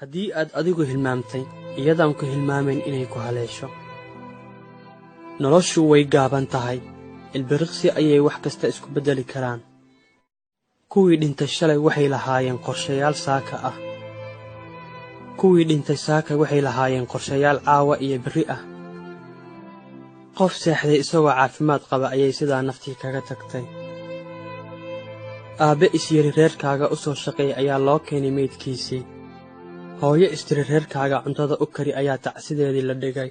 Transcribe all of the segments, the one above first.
haddii aad adigu hilmaamtay iyadaan ku hilmaamayn inay ku haleesho. noloshu way gaaban tahay, ilbiriqsi ayay wax kasta isku beddeli karaan. kuwii dhintay shalay waxay lahaayeen qorshayaal saaka ah. kuwii dhintay saaka waxay lahaayeen qorshayaal caawa iyo berri ah. qof seexday isagoo caafimaad qaba ayay sidaa naftii kaga tagtay. aabbe isyiri reerkaaga u soo shaqeey ayaa loo keenay meydkiisii. hooyo istiri reerkaaga cuntada u kari ayaa tacsideedii la dhigay.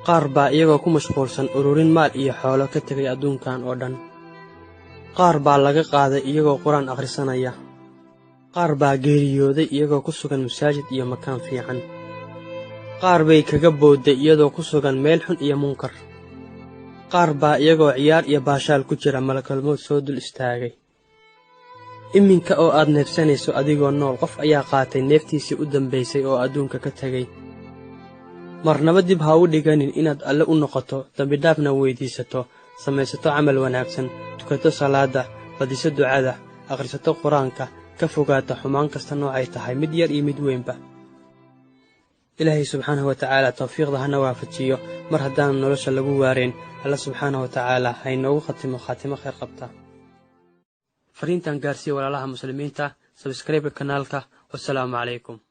qaar baa iyagoo ku mashquulsan ururin maal iyo xoolo ka tegay adduunkan oo dhan. qaar baa laga qaaday iyagoo quraan akhrisanaya. qaar baa geeriyooday iyagoo ku sugan masaajid iyo makaan fiican. qaar bay kaga boodday iyadoo ku sugan meel xun iyo munkar. qaar baa iyagoo ciyaar iyo baashaal ku jira malakalmood soo dul istaagay. iminka oo aad neefsanayso adigoo nool qof ayaa qaatay neeftiisii u dambaysay oo adduunka ka tegay. marnaba dib ha u dhiganin inaad alle u noqoto, dambidhaafna weydiisato, samaysato camal wanaagsan, tukato salaada, badiso ducada, akhrisato qur-aanka, ka fogaata xumaan kasta noocay tahay mid yar iyo mid weynba. ilaahay subxaanahu wa tacaala tawfiiqda hana waafajiyo. mar haddaan nolosha lagu waarayn, alla subxaanahu wa tacaala ha inoogu khatimo khaatimo khayr qabta. fariintan gaarsiiya walaalaha muslimiinta, sabskrayba kanaalka. wassalaamu calaykum.